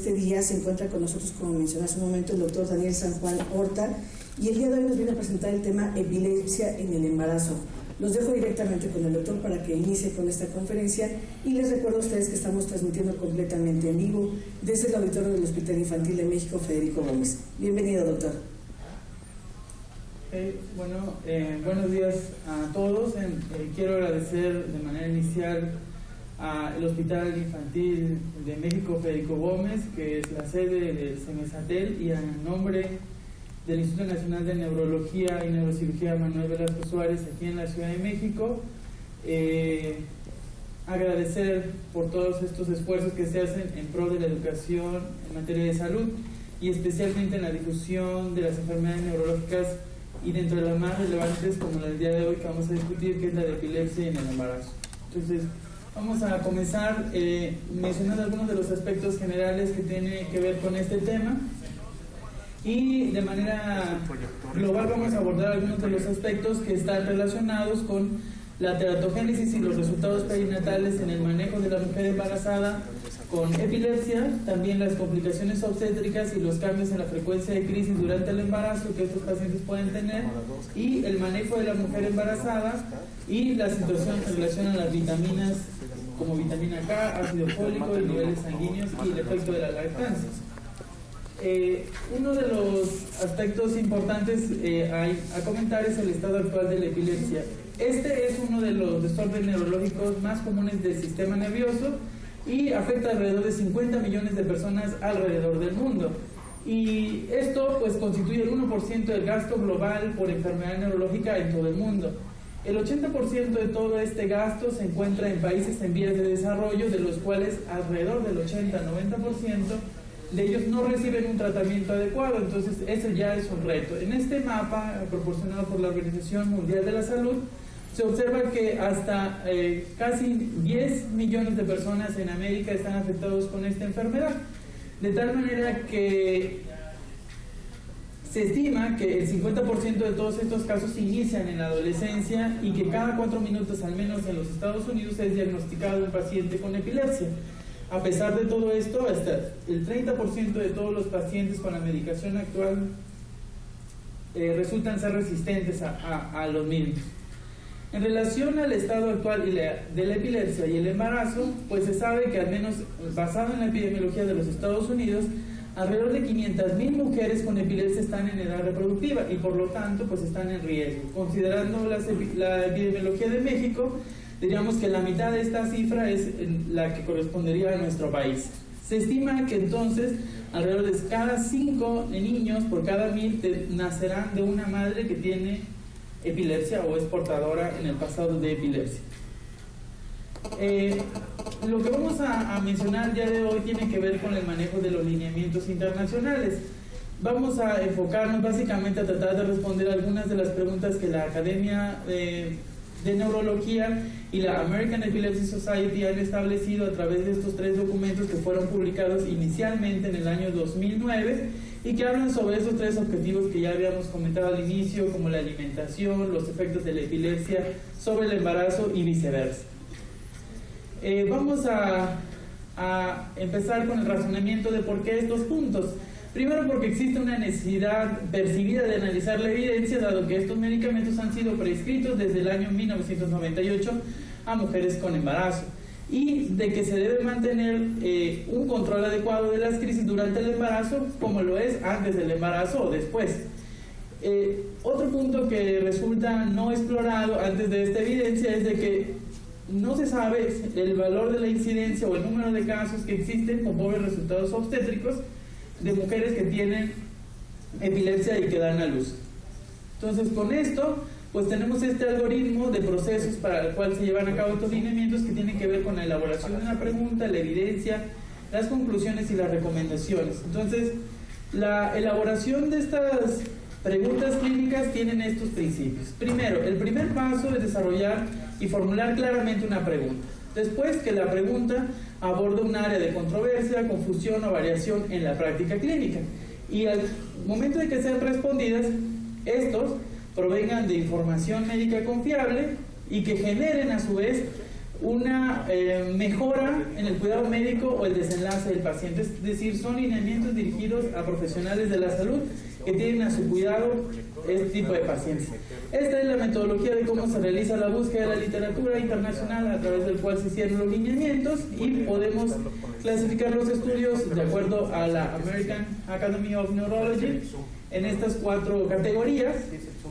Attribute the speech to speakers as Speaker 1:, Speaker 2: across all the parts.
Speaker 1: Este día se encuentra con nosotros, como mencioné hace un momento, el doctor Daniel San Juan Horta, y el día de hoy nos viene a presentar el tema epilepsia en el embarazo. Los dejo directamente con el doctor para que inicie con esta conferencia y les recuerdo a ustedes que estamos transmitiendo completamente en vivo desde el auditorio del Hospital Infantil de México Federico Gómez. Bienvenido, doctor.
Speaker 2: Buenos días a todos. Quiero agradecer de manera inicial al Hospital Infantil de México Federico Gómez, que es la sede del CEMESATEL, y a nombre del Instituto Nacional de Neurología y Neurocirugía Manuel Velasco Suárez aquí en la Ciudad de México, agradecer por todos estos esfuerzos que se hacen en pro de la educación en materia de salud y especialmente en la difusión de las enfermedades neurológicas y dentro de las más relevantes como la del día de hoy que vamos a discutir, que es la de epilepsia en el embarazo. Entonces, vamos a comenzar mencionando algunos de los aspectos generales que tienen que ver con este tema y de manera global vamos a abordar algunos de los aspectos que están relacionados con la teratogénesis y los resultados perinatales en el manejo de la mujer embarazada con epilepsia, también las complicaciones obstétricas y los cambios en la frecuencia de crisis durante el embarazo que estos pacientes pueden tener, y el manejo de la mujer embarazada y la situación en relación a las vitaminas como vitamina K, ácido fólico, y niveles sanguíneos y el efecto de la lactancia. Uno de los aspectos importantes a comentar es el estado actual de la epilepsia. Este es uno de los desórdenes neurológicos más comunes del sistema nervioso y afecta alrededor de 50 millones de personas alrededor del mundo. Y esto pues constituye el 1% del gasto global por enfermedad neurológica en todo el mundo. El 80% de todo este gasto se encuentra en países en vías de desarrollo, de los cuales alrededor del 80-90% de ellos no reciben un tratamiento adecuado. Entonces ese ya es un reto. En este mapa proporcionado por la Organización Mundial de la Salud se observa que hasta casi 10 millones de personas en América están afectados con esta enfermedad, de tal manera que se estima que el 50% de todos estos casos se inician en la adolescencia y que cada 4 minutos al menos en los Estados Unidos es diagnosticado un paciente con epilepsia. A pesar de todo esto, hasta el 30% de todos los pacientes con la medicación actual resultan ser resistentes a los mismos. En relación al estado actual de la epilepsia y el embarazo, pues se sabe que al menos basado en la epidemiología de los Estados Unidos, alrededor de 500,000 mujeres con epilepsia están en edad reproductiva y por lo tanto pues están en riesgo. Considerando la epidemiología de México, diríamos que la mitad de esta cifra es la que correspondería a nuestro país. Se estima que entonces alrededor de cada 5 niños por cada 1000 nacerán de una madre que tiene epilepsia o es portadora en el pasado de epilepsia. Lo que vamos a mencionar el día de hoy tiene que ver con el manejo de los lineamientos internacionales. Vamos a enfocarnos básicamente a tratar de responder algunas de las preguntas que la Academia de Neurología y la American Epilepsy Society han establecido a través de estos 3 documentos que fueron publicados inicialmente en el año 2009 y que hablan sobre esos 3 objetivos que ya habíamos comentado al inicio, como la alimentación, los efectos de la epilepsia sobre el embarazo y viceversa. Vamos a empezar con el razonamiento de por qué estos puntos. Primero, porque existe una necesidad percibida de analizar la evidencia, dado que estos medicamentos han sido prescritos desde el año 1998 a mujeres con embarazo, y de que se debe mantener un control adecuado de las crisis durante el embarazo, como lo es antes del embarazo o después. Otro punto que resulta no explorado antes de esta evidencia es de que no se sabe el valor de la incidencia o el número de casos que existen con pobres resultados obstétricos de mujeres que tienen epilepsia y que dan a luz. Entonces, con esto pues tenemos este algoritmo de procesos para el cual se llevan a cabo estos lineamientos que tienen que ver con la elaboración de una pregunta, la evidencia, las conclusiones y las recomendaciones. Entonces, la elaboración de estas preguntas clínicas tienen estos principios. Primero, el primer paso es desarrollar y formular claramente una pregunta. Después, que la pregunta aborda un área de controversia, confusión o variación en la práctica clínica. Y al momento de que sean respondidas, estos provengan de información médica confiable y que generen a su vez una mejora en el cuidado médico o el desenlace del paciente. Es decir, son lineamientos dirigidos a profesionales de la salud que tienen a su cuidado este tipo de pacientes. Esta es la metodología de cómo se realiza la búsqueda de la literatura internacional, a través del cual se hicieron los lineamientos, y podemos clasificar los estudios de acuerdo a la American Academy of Neurology en estas 4 categorías,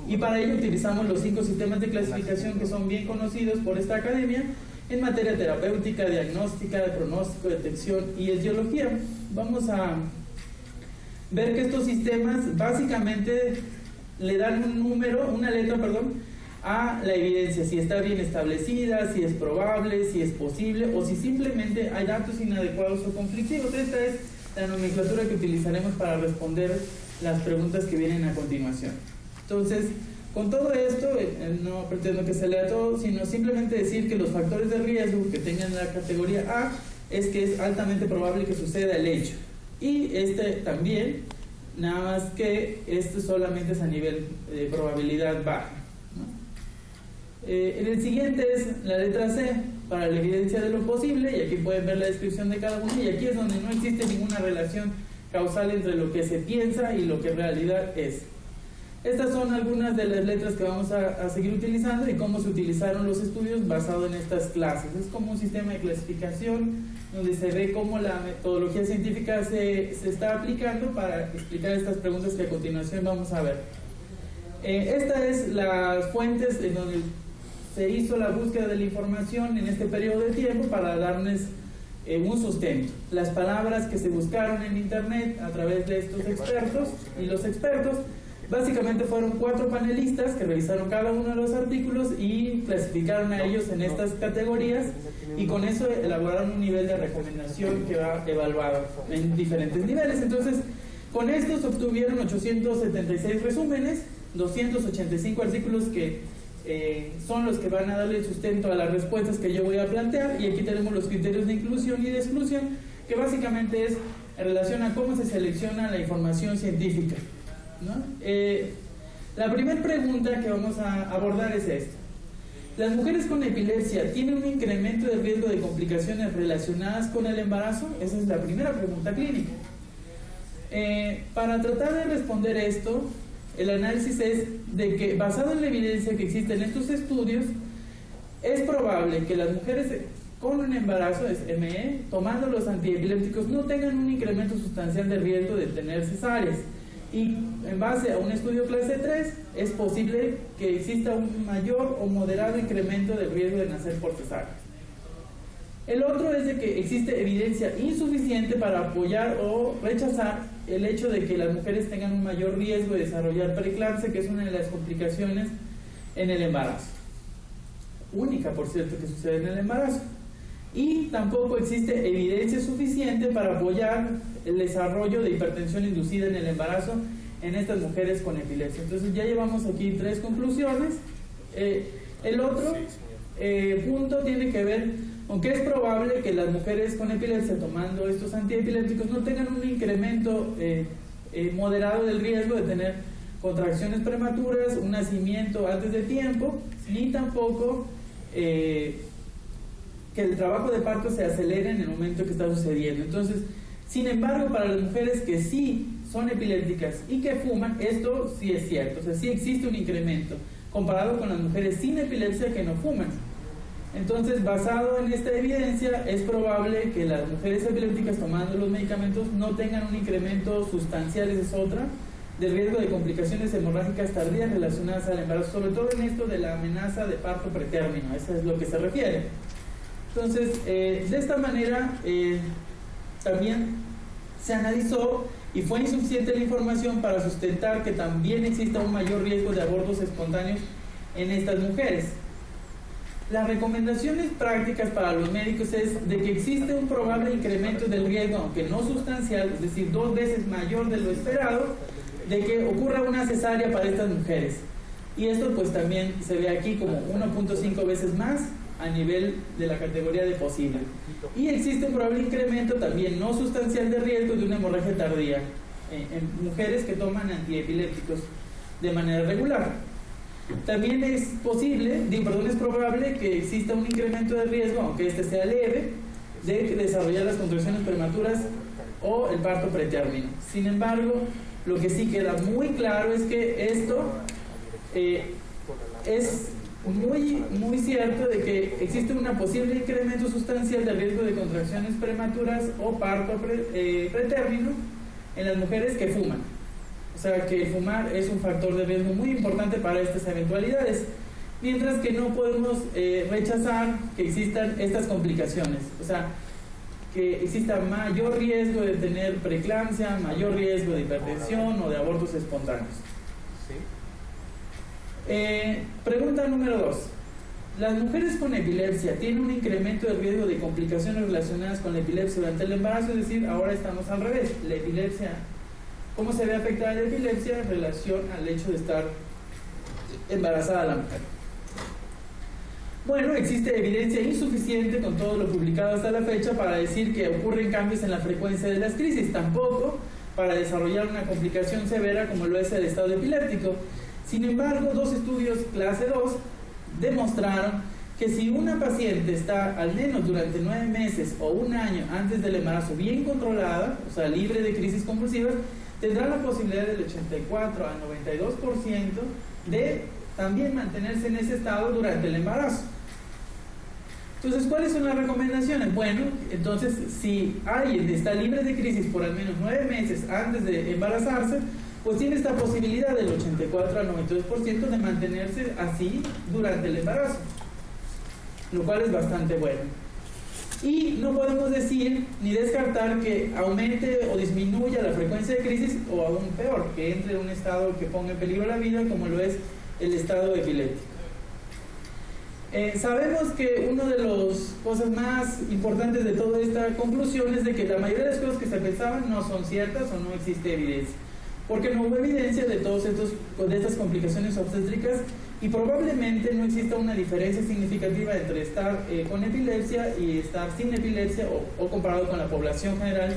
Speaker 2: y para ello utilizamos los 5 sistemas de clasificación que son bien conocidos por esta academia en materia terapéutica, diagnóstica, de pronóstico, detección y etiología. Vamos a ver que estos sistemas básicamente le dan una letra, a la evidencia, si está bien establecida, si es probable, si es posible, o si simplemente hay datos inadecuados o conflictivos. Esta es la nomenclatura que utilizaremos para responder las preguntas que vienen a continuación. Entonces, con todo esto, no pretendo que se lea todo, sino simplemente decir que los factores de riesgo que tengan la categoría A es que es altamente probable que suceda el hecho. Y también, nada más que solamente es a nivel de probabilidad baja, ¿no? En el siguiente es la letra C, para la evidencia de lo posible, y aquí pueden ver la descripción de cada uno, y aquí es donde no existe ninguna relación causal entre lo que se piensa y lo que en realidad es. Estas son algunas de las letras que vamos a seguir utilizando y cómo se utilizaron los estudios basados en estas clases. Es como un sistema de clasificación donde se ve cómo la metodología científica se está aplicando para explicar estas preguntas que a continuación vamos a ver. Esta es las fuentes en donde se hizo la búsqueda de la información en este periodo de tiempo para darles un sustento. Las palabras que se buscaron en internet a través de estos expertos, y los expertos básicamente fueron 4 panelistas que revisaron cada uno de los artículos y clasificaron a ellos en estas categorías, y con eso elaboraron un nivel de recomendación que va evaluado en diferentes niveles. Entonces, con esto se obtuvieron 876 resúmenes, 285 artículos que son los que van a darle sustento a las respuestas que yo voy a plantear, y aquí tenemos los criterios de inclusión y de exclusión, que básicamente es en relación a cómo se selecciona la información científica, ¿no? La primera pregunta que vamos a abordar es esta: ¿las mujeres con epilepsia tienen un incremento de riesgo de complicaciones relacionadas con el embarazo? Esa es la primera pregunta clínica. Para tratar de responder esto, el análisis es de que, basado en la evidencia que existe en estos estudios, es probable que las mujeres con un embarazo, es ME, tomando los antiepilépticos, no tengan un incremento sustancial de riesgo de tener cesáreas. Y en base a un estudio clase 3, es posible que exista un mayor o moderado incremento del riesgo de nacer por cesárea. El otro es de que existe evidencia insuficiente para apoyar o rechazar el hecho de que las mujeres tengan un mayor riesgo de desarrollar preeclampsia, que es una de las complicaciones en el embarazo. Única, por cierto, que sucede en el embarazo. Y tampoco existe evidencia suficiente para apoyar el desarrollo de hipertensión inducida en el embarazo en estas mujeres con epilepsia. Entonces ya llevamos aquí 3 conclusiones. El otro punto tiene que ver con que es probable que las mujeres con epilepsia, tomando estos antiepilépticos, no tengan un incremento moderado del riesgo de tener contracciones prematuras, un nacimiento antes de tiempo, ni tampoco que el trabajo de parto se acelere en el momento que está sucediendo. Entonces, sin embargo, para las mujeres que sí son epilépticas y que fuman, esto sí es cierto, o sea, sí existe un incremento comparado con las mujeres sin epilepsia que no fuman. Entonces, basado en esta evidencia, es probable que las mujeres epilépticas tomando los medicamentos no tengan un incremento sustancial, esa es otra, del riesgo de complicaciones hemorrágicas tardías relacionadas al embarazo, sobre todo en esto de la amenaza de parto pretérmino, eso es lo que se refiere. Entonces, de esta manera, también se analizó y fue insuficiente la información para sustentar que también exista un mayor riesgo de abortos espontáneos en estas mujeres. Las recomendaciones prácticas para los médicos es de que existe un probable incremento del riesgo, aunque no sustancial, es decir, 2 veces mayor de lo esperado, de que ocurra una cesárea para estas mujeres. Y esto pues también se ve aquí como 1.5 veces más a nivel de la categoría de posible. Y existe un probable incremento también no sustancial de riesgo de una hemorragia tardía en mujeres que toman antiepilépticos de manera regular. También es probable que exista un incremento de riesgo, aunque este sea leve, de desarrollar las contracciones prematuras o el parto pretérmino. Sin embargo, lo que sí queda muy claro es que esto es muy cierto de que existe un posible incremento sustancial de riesgo de contracciones prematuras o parto pretérmino en las mujeres que fuman. O sea que fumar es un factor de riesgo muy importante para estas eventualidades, mientras que no podemos rechazar que existan estas complicaciones, o sea, que exista mayor riesgo de tener preeclampsia, mayor riesgo de hipertensión o de abortos espontáneos. Pregunta número 2. ¿Las mujeres con epilepsia tienen un incremento de riesgo de complicaciones relacionadas con la epilepsia durante el embarazo? Es decir, ahora estamos al revés. La epilepsia, ¿cómo se ve afectada la epilepsia en relación al hecho de estar embarazada la mujer? Bueno, existe evidencia insuficiente con todo lo publicado hasta la fecha para decir que ocurren cambios en la frecuencia de las crisis, tampoco para desarrollar una complicación severa como lo es el estado epiléptico. Sin embargo, 2 estudios clase 2 demostraron que si una paciente está al menos durante 9 meses o 1 año antes del embarazo bien controlada, o sea, libre de crisis convulsivas, tendrá la posibilidad del 84 al 92% de también mantenerse en ese estado durante el embarazo. Entonces, ¿cuáles son las recomendaciones? Bueno, entonces, si alguien está libre de crisis por al menos 9 meses antes de embarazarse, pues tiene esta posibilidad del 84 al 92% de mantenerse así durante el embarazo, lo cual es bastante bueno. Y no podemos decir ni descartar que aumente o disminuya la frecuencia de crisis, o aún peor, que entre en un estado que ponga en peligro la vida, como lo es el estado epiléptico. Sabemos que una de las cosas más importantes de toda esta conclusión es de que la mayoría de las cosas que se pensaban no son ciertas o no existe evidencia, porque no hubo evidencia de de estas complicaciones obstétricas, y probablemente no exista una diferencia significativa entre estar con epilepsia y estar sin epilepsia o comparado con la población general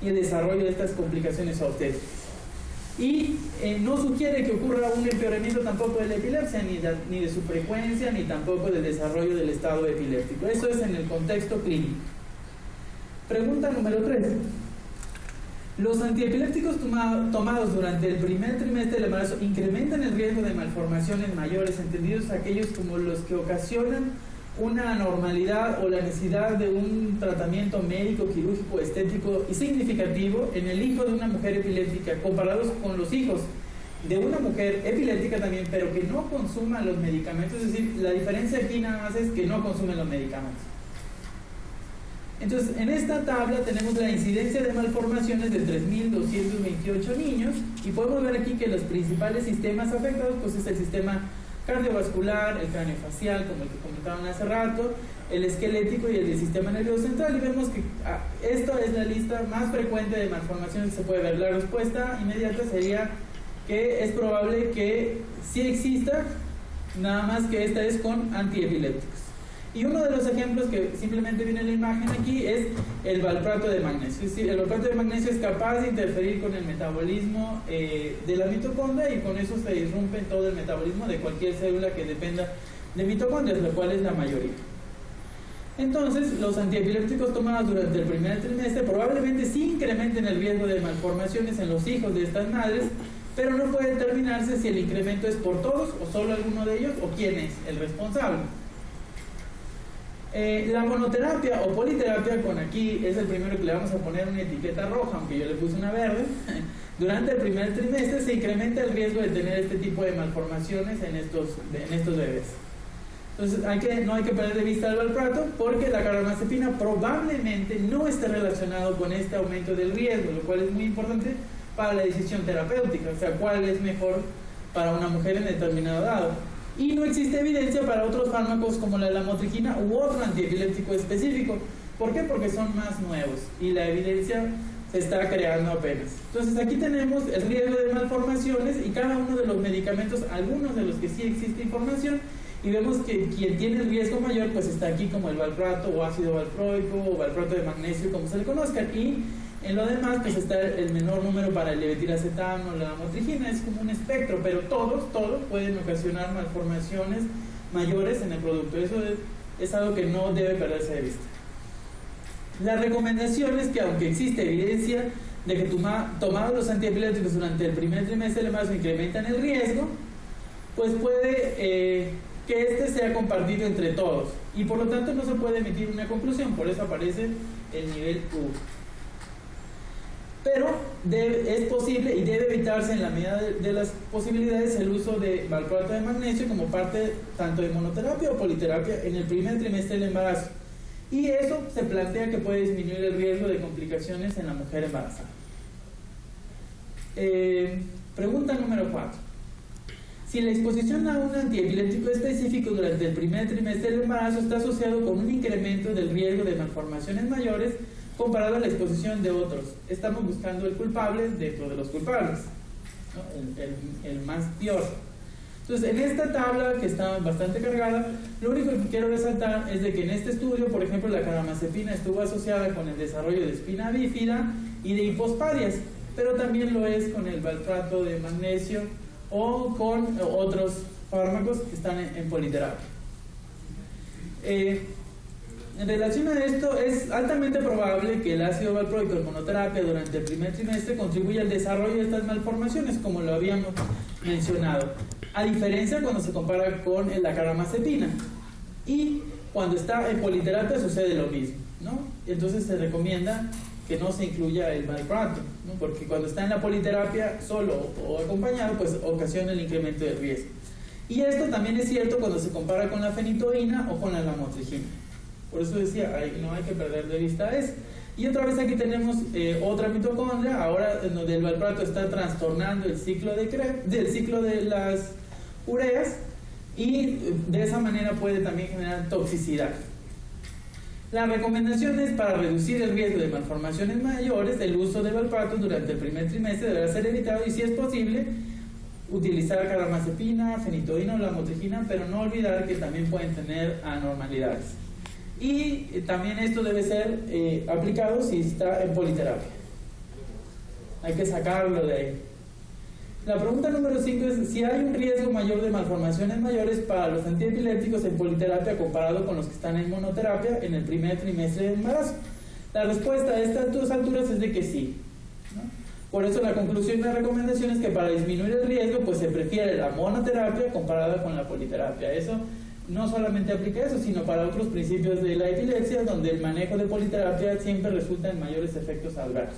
Speaker 2: y el desarrollo de estas complicaciones obstétricas. Y no sugiere que ocurra un empeoramiento tampoco de la epilepsia, ni de su frecuencia, ni tampoco del desarrollo del estado epiléptico. Eso es en el contexto clínico. Pregunta número 3. ¿Los antiepilépticos tomados durante el primer trimestre del embarazo incrementan el riesgo de malformaciones mayores, entendidos aquellos como los que ocasionan una anormalidad o la necesidad de un tratamiento médico, quirúrgico, estético y significativo en el hijo de una mujer epiléptica, comparados con los hijos de una mujer epiléptica también, pero que no consuma los medicamentos? Es decir, la diferencia aquí nada más es que no consumen los medicamentos. Entonces, en esta tabla tenemos la incidencia de malformaciones de 3.228 niños, y podemos ver aquí que los principales sistemas afectados pues es el sistema cardiovascular, el craneofacial, como el que comentaban hace rato, el esquelético y el del sistema nervioso central, y vemos que esta es la lista más frecuente de malformaciones que se puede ver. La respuesta inmediata sería que es probable que sí exista, nada más que esta es con antiepilépticos. Y uno de los ejemplos que simplemente viene en la imagen aquí es el valproato de magnesio. Es decir, el valproato de magnesio es capaz de interferir con el metabolismo de la mitocondria, y con eso se irrumpe todo el metabolismo de cualquier célula que dependa de mitocondrias, lo cual es la mayoría. Entonces, los antiepilépticos tomados durante el primer trimestre probablemente sí incrementen el riesgo de malformaciones en los hijos de estas madres, pero no puede determinarse si el incremento es por todos o solo alguno de ellos, o quién es el responsable. La monoterapia o politerapia, con aquí es el primero que le vamos a poner una etiqueta roja, aunque yo le puse una verde, durante el primer trimestre se incrementa el riesgo de tener este tipo de malformaciones en estos bebés. Entonces no hay que perder de vista el valproato, porque la carbamazepina probablemente no esté relacionado con este aumento del riesgo, lo cual es muy importante para la decisión terapéutica, o sea, cuál es mejor para una mujer en determinado dado. Y no existe evidencia para otros fármacos como la lamotrigina u otro antiepiléptico específico. ¿Por qué? Porque son más nuevos y la evidencia se está creando apenas. Entonces aquí tenemos el riesgo de malformaciones y cada uno de los medicamentos, algunos de los que sí existe información, y vemos que quien tiene el riesgo mayor pues está aquí, como el valproato o ácido valproico o valproato de magnesio, como se le conozca. Y En lo demás, pues está el menor número para el levetiracetam o la lamotrigina, es como un espectro, pero todos pueden ocasionar malformaciones mayores en el producto. Eso es algo que no debe perderse de vista. La recomendación es que, aunque existe evidencia de que tomado los antiepilépticos durante el primer trimestre del embarazo incrementan el riesgo, pues puede que este sea compartido entre todos y por lo tanto no se puede emitir una conclusión, por eso aparece el nivel 1. Pero es posible y debe evitarse en la medida de las posibilidades el uso de valproato de magnesio como parte tanto de monoterapia o politerapia en el primer trimestre del embarazo. Y eso se plantea que puede disminuir el riesgo de complicaciones en la mujer embarazada. Pregunta número 4. Si la exposición a un antiepiléptico específico durante el primer trimestre del embarazo está asociado con un incremento del riesgo de malformaciones mayores comparado a la exposición de otros, estamos buscando el culpable dentro de los culpables, ¿no? el más peor. Entonces, en esta tabla, que está bastante cargada, lo único que quiero resaltar es de que en este estudio, por ejemplo, la carbamazepina estuvo asociada con el desarrollo de espina bífida y de hipospadias, pero también lo es con el valproato de magnesio o con otros fármacos que están en politerapia. En relación a esto, es altamente probable que el ácido valproico en monoterapia durante el primer trimestre contribuya al desarrollo de estas malformaciones, como lo habíamos mencionado, a diferencia cuando se compara con la carbamazepina. Y cuando está en politerapia sucede lo mismo, ¿no? Entonces se recomienda que no se incluya el valproato, ¿no? Porque cuando está en la politerapia solo o acompañado, pues ocasiona el incremento del riesgo. Y esto también es cierto cuando se compara con la fenitoína o con la lamotrigina. Por eso decía, no hay que perder de vista eso. Y otra vez aquí tenemos otra mitocondria, ahora en donde el valproato está trastornando el ciclo de las ureas y de esa manera puede también generar toxicidad. La recomendación es para reducir el riesgo de malformaciones mayores, el uso de valproato durante el primer trimestre deberá ser evitado y si es posible utilizar carbamazepina, fenitoína o lamotrigina, pero no olvidar que también pueden tener anormalidades. Y también esto debe ser aplicado si está en politerapia. Hay que sacarlo de ahí. La pregunta número 5 es si hay un riesgo mayor de malformaciones mayores para los antiepilépticos en politerapia comparado con los que están en monoterapia en el primer trimestre del embarazo. La respuesta a estas alturas es de que sí, ¿no? Por eso la conclusión y la recomendación es que para disminuir el riesgo pues se prefiere la monoterapia comparada con la politerapia. Eso no solamente aplica eso, sino para otros principios de la epilepsia, donde el manejo de politerapia siempre resulta en mayores efectos adversos.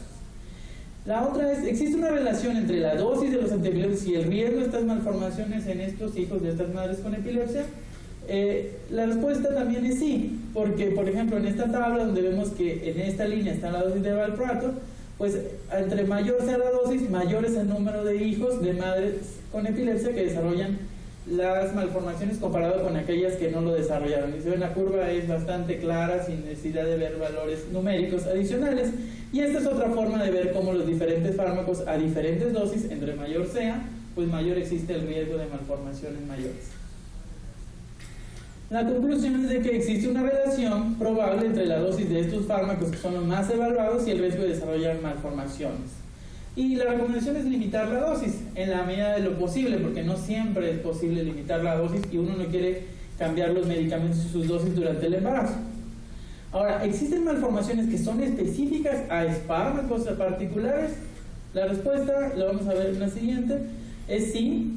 Speaker 2: La otra es, ¿existe una relación entre la dosis de los antiepilépticos y el riesgo de estas malformaciones en estos hijos de estas madres con epilepsia? La respuesta también es sí, porque por ejemplo en esta tabla donde vemos que en esta línea está la dosis de valproato, pues entre mayor sea la dosis, mayor es el número de hijos de madres con epilepsia que desarrollan las malformaciones comparado con aquellas que no lo desarrollaron. Y si ven la curva es bastante clara sin necesidad de ver valores numéricos adicionales, y esta es otra forma de ver cómo los diferentes fármacos a diferentes dosis, entre mayor sea, pues mayor existe el riesgo de malformaciones mayores. La conclusión es de que existe una relación probable entre la dosis de estos fármacos que son los más evaluados y el riesgo de desarrollar malformaciones. Y la recomendación es limitar la dosis en la medida de lo posible, porque no siempre es posible limitar la dosis y uno no quiere cambiar los medicamentos y sus dosis durante el embarazo. Ahora, ¿existen malformaciones que son específicas a fármacos particulares? La respuesta, la vamos a ver en la siguiente, es sí.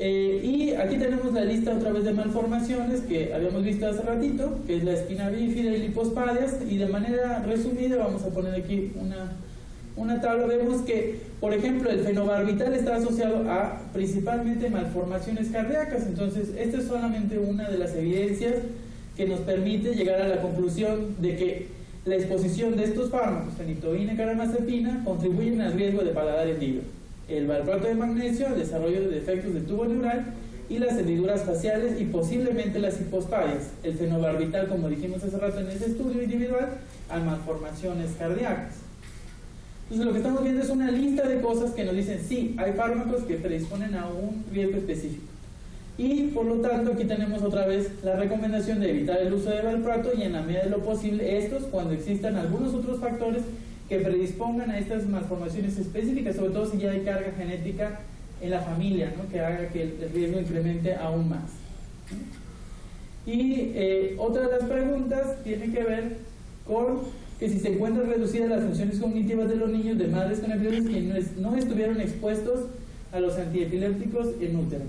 Speaker 2: Y aquí tenemos la lista otra vez de malformaciones que habíamos visto hace ratito, que es la espina bífida y lipospadias, y de manera resumida vamos a poner aquí una tabla. Vemos que, por ejemplo, el fenobarbital está asociado a principalmente malformaciones cardíacas. Entonces, esta es solamente una de las evidencias que nos permite llegar a la conclusión de que la exposición de estos fármacos, fenitoína y carbamazepina, contribuyen al riesgo de paladar hendido. El valproato de magnesio al desarrollo de defectos del tubo neural y las hendiduras faciales y posiblemente las hipospadias. El fenobarbital, como dijimos hace rato en ese estudio individual, a malformaciones cardíacas. Entonces lo que estamos viendo es una lista de cosas que nos dicen sí, hay fármacos que predisponen a un riesgo específico. Y por lo tanto aquí tenemos otra vez la recomendación de evitar el uso de valproato y en la medida de lo posible estos cuando existan algunos otros factores que predispongan a estas malformaciones específicas, sobre todo si ya hay carga genética en la familia, ¿no?, que haga que el riesgo incremente aún más. Y otra de las preguntas tiene que ver con que si se encuentran reducidas las funciones cognitivas de los niños de madres con epilepsia que no estuvieron expuestos a los antiepilépticos en útero.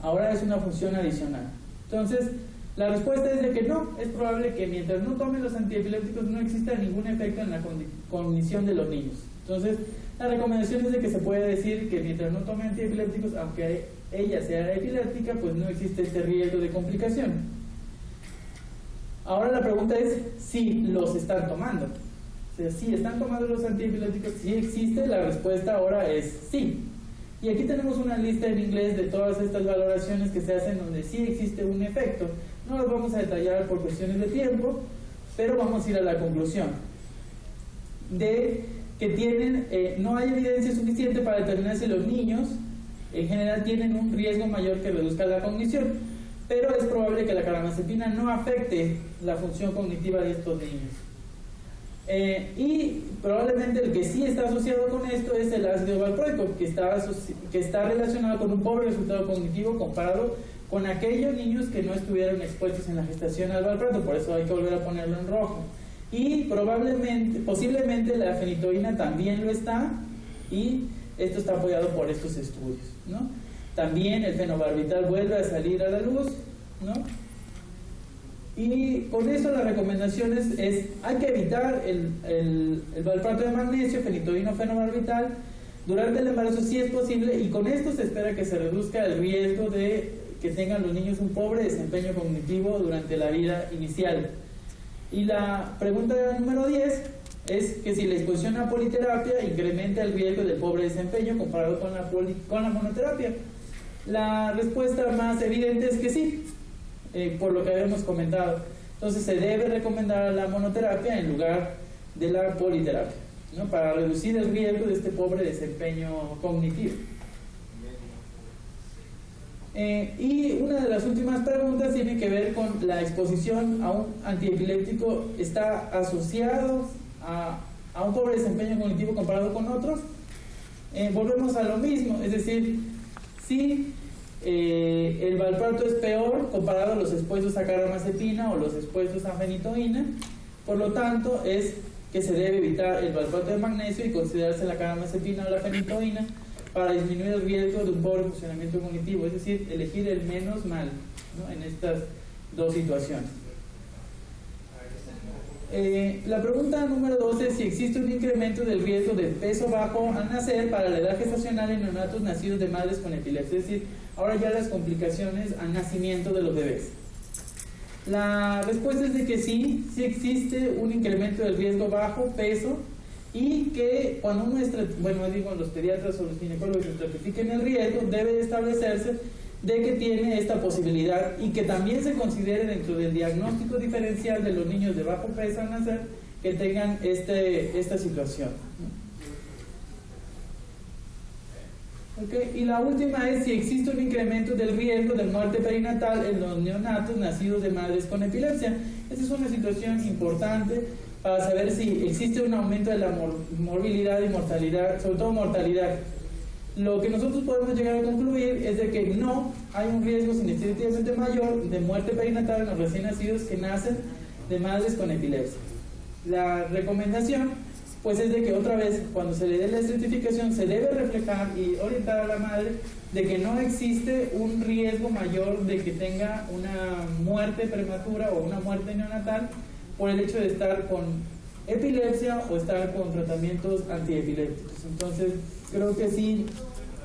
Speaker 2: Ahora es una función adicional. Entonces, la respuesta es de que no, es probable que mientras no tomen los antiepilépticos no exista ningún efecto en la cognición de los niños. Entonces, la recomendación es de que se puede decir que mientras no tomen antiepilépticos, aunque ella sea epiléptica, pues no existe este riesgo de complicación. Ahora la pregunta es si los están tomando. O sea, si están tomando los antiepilépticos, si existe, la respuesta ahora es sí. Y aquí tenemos una lista en inglés de todas estas valoraciones que se hacen donde sí existe un efecto. No las vamos a detallar por cuestiones de tiempo, pero vamos a ir a la conclusión de que tienen, no hay evidencia suficiente para determinar si los niños en general tienen un riesgo mayor que reduzca la cognición, pero es probable que la carbamazepina no afecte la función cognitiva de estos niños. Y probablemente el que sí está asociado con esto es el ácido valproico, que está relacionado con un pobre resultado cognitivo comparado con aquellos niños que no estuvieron expuestos en la gestación al valproato, por eso hay que volver a ponerlo en rojo. Y posiblemente la fenitoína también lo está, y esto está apoyado por estos estudios, ¿no? También el fenobarbital vuelve a salir a la luz, ¿no? Y con eso las recomendaciones es hay que evitar el valproato de magnesio, fenitoína o fenobarbital durante el embarazo si es posible, y con esto se espera que se reduzca el riesgo de que tengan los niños un pobre desempeño cognitivo durante la vida inicial. Y la pregunta número 10 es que si la exposición a politerapia incrementa el riesgo del pobre desempeño comparado con la monoterapia. La respuesta más evidente es que sí, por lo que habíamos comentado. Entonces se debe recomendar la monoterapia en lugar de la politerapia, ¿no?, para reducir el riesgo de este pobre desempeño cognitivo. Y una de las últimas preguntas tiene que ver con la exposición a un antiepiléptico. ¿Está asociado a un pobre desempeño cognitivo comparado con otros? Volvemos a lo mismo, es decir, si el valproato es peor comparado a los expuestos a carbamazepina o los expuestos a fenitoína, por lo tanto es que se debe evitar el valproato de magnesio y considerarse la carbamazepina o la fenitoína para disminuir el riesgo de un pobre funcionamiento cognitivo, es decir, elegir el menos mal, ¿no?, en estas dos situaciones. La pregunta número 12 es si existe un incremento del riesgo de peso bajo al nacer para la edad gestacional en neonatos nacidos de madres con epilepsia, es decir, ahora ya las complicaciones al nacimiento de los bebés. La respuesta es de que sí existe un incremento del riesgo bajo peso, y que cuando uno los pediatras o los ginecólogos estratifiquen el riesgo, debe establecerse de que tiene esta posibilidad, y que también se considere dentro del diagnóstico diferencial de los niños de bajo peso al nacer que tengan esta situación. Y la última es si existe un incremento del riesgo de muerte perinatal en los neonatos nacidos de madres con epilepsia. Esta es una situación importante para saber si existe un aumento de la morbilidad y mortalidad, sobre todo mortalidad. Lo que nosotros podemos llegar a concluir es de que no hay un riesgo significativamente mayor de muerte perinatal en los recién nacidos que nacen de madres con epilepsia. La recomendación pues es de que otra vez cuando se le dé la estratificación se debe reflejar y orientar a la madre de que no existe un riesgo mayor de que tenga una muerte prematura o una muerte neonatal por el hecho de estar con epilepsia o estar con tratamientos antiepilépticos. Entonces creo que sí,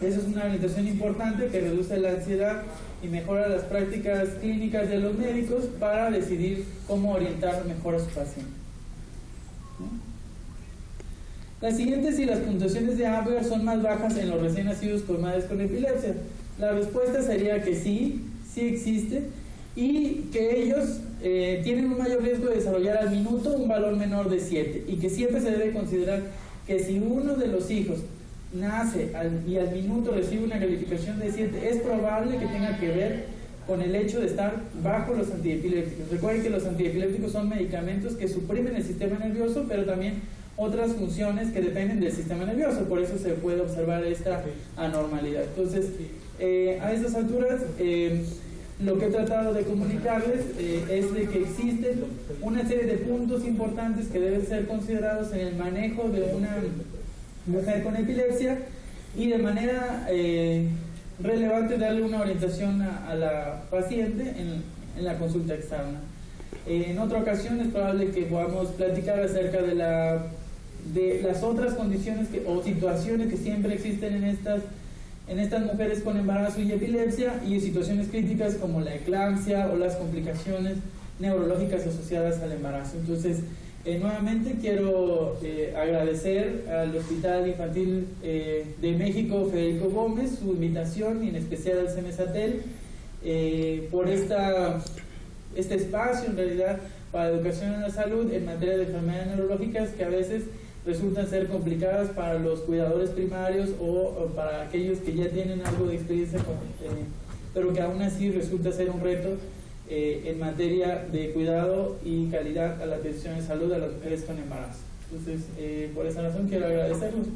Speaker 2: eso es una orientación importante que reduce la ansiedad y mejora las prácticas clínicas de los médicos para decidir cómo orientar mejor a su paciente. La siguiente es si las puntuaciones de Apgar son más bajas en los recién nacidos con madres con epilepsia. La respuesta sería que sí existe, y que ellos tienen un mayor riesgo de desarrollar al minuto un valor menor de 7, y que siempre se debe considerar que si uno de los hijos nace y al minuto recibe una calificación de 7, es probable que tenga que ver con el hecho de estar bajo los antiepilépticos. Recuerden que los antiepilépticos son medicamentos que suprimen el sistema nervioso, pero también otras funciones que dependen del sistema nervioso, por eso se puede observar esta anormalidad. Entonces, a estas alturas, lo que he tratado de comunicarles es de que existen una serie de puntos importantes que deben ser considerados en el manejo de una mujer con epilepsia y de manera relevante darle una orientación a la paciente en la consulta externa. En otra ocasión es probable que podamos platicar acerca de las otras condiciones o situaciones que siempre existen en estas mujeres con embarazo y epilepsia y en situaciones críticas como la eclampsia o las complicaciones neurológicas asociadas al embarazo. Entonces, nuevamente quiero agradecer al Hospital Infantil de México Federico Gómez su invitación y en especial al CEMESATEL por este espacio en realidad para educación en la salud en materia de enfermedades neurológicas que a veces resultan ser complicadas para los cuidadores primarios o para aquellos que ya tienen algo de experiencia pero que aún así resulta ser un reto en materia de cuidado y calidad a la atención de salud a las mujeres con embarazo. Entonces, por esa razón quiero agradecerlos.